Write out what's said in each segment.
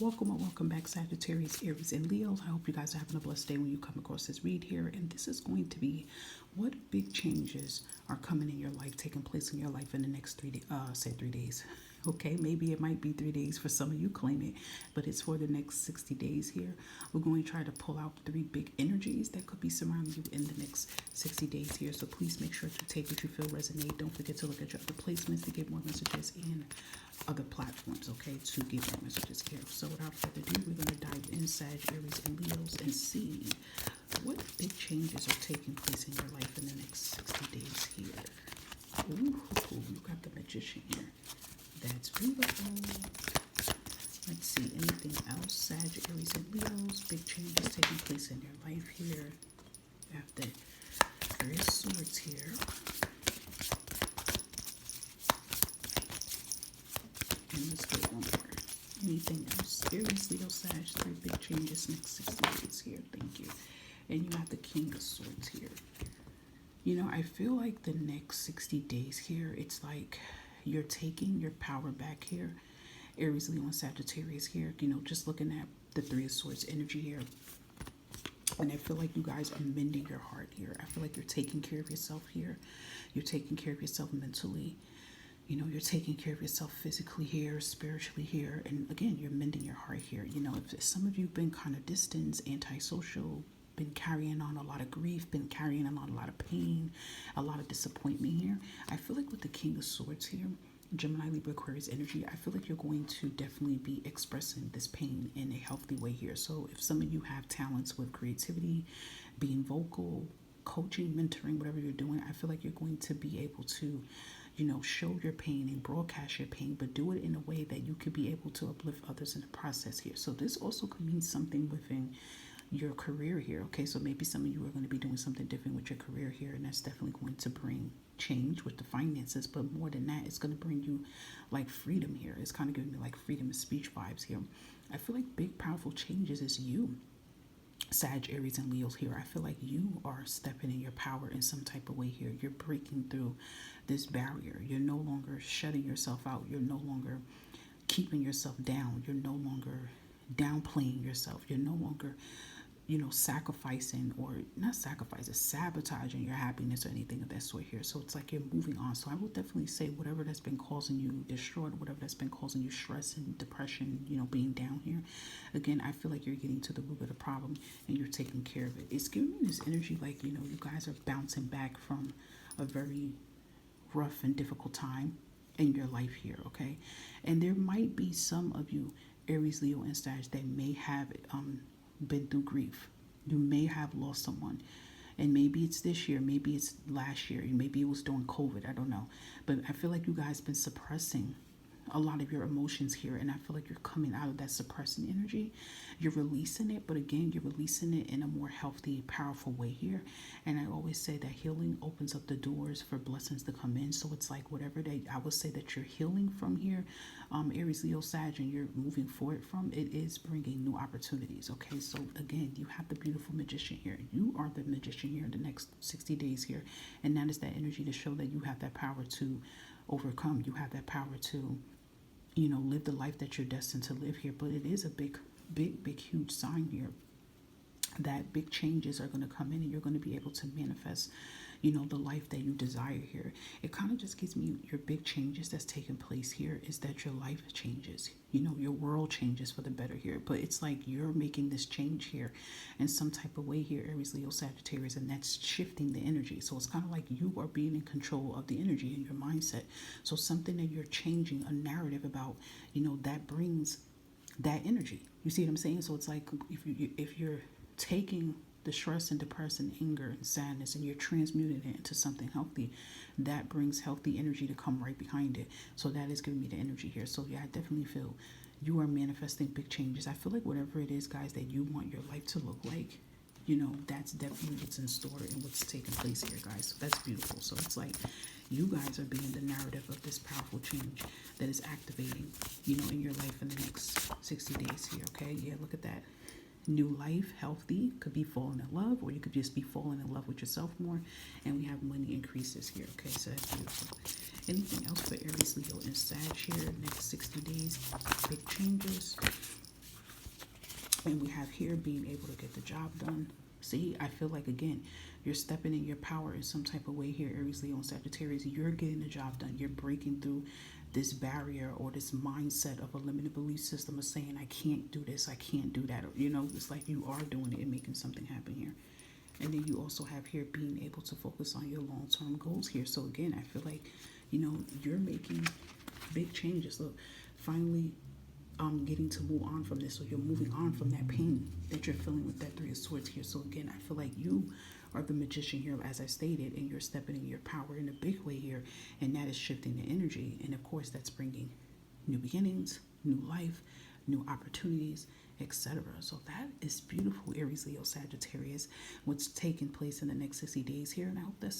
Welcome or welcome back, Sagittarius, Aries, and Leos. I hope you guys are having a blessed day when you come across this read here. And this is going to be what big changes are coming in your life, taking place in your life in the next 3 days. Okay, maybe it might be 3 days for some of you claim it, but it's for the next 60 days here. We're going to try to pull out 3 big energies that could be surrounding you in the next 60 days here. So please make sure to take what you feel resonate. Don't forget to look at your other placements to get more messages in other platforms, okay, to get more messages here. So without further ado, we're going to dive in, Sag, Aries, and Leos, and see what big changes are taking place in your life in the next 60 days here. Ooh, you got the Magician here. That's beautiful. Let's see, anything else? Sag, Aries, and Leos, big changes taking place in your life here. After there is Swords here. And let's get one more. Anything else? Aries, Leo, Sag, 3 big changes next 60 days here. Thank you. And you have the King of Swords here. You know, I feel like the next 60 days here, it's like you're taking your power back here. Aries, Leo, and Sagittarius here. You know, just looking at the 3 of Swords energy here. And I feel like you guys are mending your heart here. I feel like you're taking care of yourself here. You're taking care of yourself mentally. You know, you're taking care of yourself physically here, spiritually here. And again, you're mending your heart here. You know, if some of you have been kind of distant, antisocial, been carrying on a lot of grief, been carrying on a lot of pain, a lot of disappointment here. I feel like with the King of Swords here, Gemini, Libra, Aquarius energy, I feel like you're going to definitely be expressing this pain in a healthy way here. So if some of you have talents with creativity, being vocal, coaching, mentoring, whatever you're doing, I feel like you're going to be able to, you know, show your pain and broadcast your pain, but do it in a way that you could be able to uplift others in the process here. So this also could mean something within your career here. Okay, so maybe some of you are going to be doing something different with your career here, and that's definitely going to bring change with the finances. But more than that, it's going to bring you like freedom here. It's kind of giving me like freedom of speech vibes here. I feel like big powerful changes is you, Sag, Aries, and Leos here. I feel like you are stepping in your power in some type of way here. You're breaking through this barrier. You're no longer shutting yourself out. You're no longer keeping yourself down. You're no longer downplaying yourself. You're no longer, you know, sacrificing, or not sacrificing, sabotaging your happiness or anything of that sort here. So it's like you're moving on. So I will definitely say whatever that's been causing you distraught, whatever that's been causing you stress and depression, you know, being down here. Again, I feel like you're getting to the root of the problem and you're taking care of it. It's giving me this energy like, you know, you guys are bouncing back from a very rough and difficult time in your life here, okay? And there might be some of you, Aries, Leo, and Sag, that may have been through grief. You may have lost someone, and maybe it's this year, maybe it's last year, maybe it was during COVID, I don't know. But I feel like you guys been suppressing a lot of your emotions here, and I feel like you're coming out of that suppressing energy. You're releasing it, but again, you're releasing it in a more healthy, powerful way here. And I always say that healing opens up the doors for blessings to come in. So it's like whatever I would say that you're healing from here, Aries, Leo, Sag, and you're moving forward from, it is bringing new opportunities. Okay, so again, you have the beautiful Magician here. You are the Magician here in the next 60 days here, and that is that energy to show that you have that power to overcome. You have that power to, you know, live the life that you're destined to live here. But it is a big, huge sign here that big changes are going to come in and you're going to be able to manifest, you know, the life that you desire here. It kind of just gives me your big changes that's taking place here is that your life changes, you know, your world changes for the better here. But it's like you're making this change here in some type of way here, Aries, Leo, Sagittarius, and that's shifting the energy. So it's kind of like you are being in control of the energy in your mindset. So something that you're changing a narrative about, you know, that brings that energy. You see what I'm saying? So it's like if you're taking the stress and depression, anger and sadness, and you're transmuting it into something healthy, that brings healthy energy to come right behind it. So that is giving me the energy here. So yeah, I definitely feel you are manifesting big changes. I feel like whatever it is, guys, that you want your life to look like, you know, that's definitely what's in store and what's taking place here, guys. So that's beautiful. So it's like you guys are being the narrative of this powerful change that is activating, you know, in your life in the next 60 days here. Okay, yeah, look at that. New life, healthy, could be falling in love, or you could just be falling in love with yourself more. And we have money increases here. Okay, so that's beautiful. Anything else for Aries, Leo, and Sag here? Next 60 days, big changes. And we have here being able to get the job done. See, I feel like, again, you're stepping in your power in some type of way here, Aries, Leo, and Sagittarius. You're getting the job done. You're breaking through this barrier or this mindset of a limited belief system of saying, I can't do this, I can't do that. Or, it's like you are doing it and making something happen here. And then you also have here being able to focus on your long-term goals here. So again, I feel like, you're making big changes. Look, finally getting to move on from this. So you're moving on from that pain that you're feeling with that Three of Swords here. So again, I feel like you are the magician here, as I stated, and you're stepping in your power in a big way here, and that is shifting the energy. And of course, that's bringing new beginnings, new life, new opportunities, etc. So that is beautiful, Aries, Leo, Sagittarius, what's taking place in the next 60 days here. And I hope that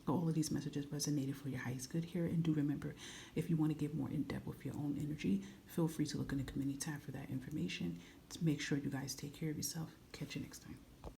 all of these messages resonated for your highest good here. And do remember, if you want to get more in depth with your own energy, feel free to look in the community tab for that information. To make sure you guys take care of yourself. Catch you next time.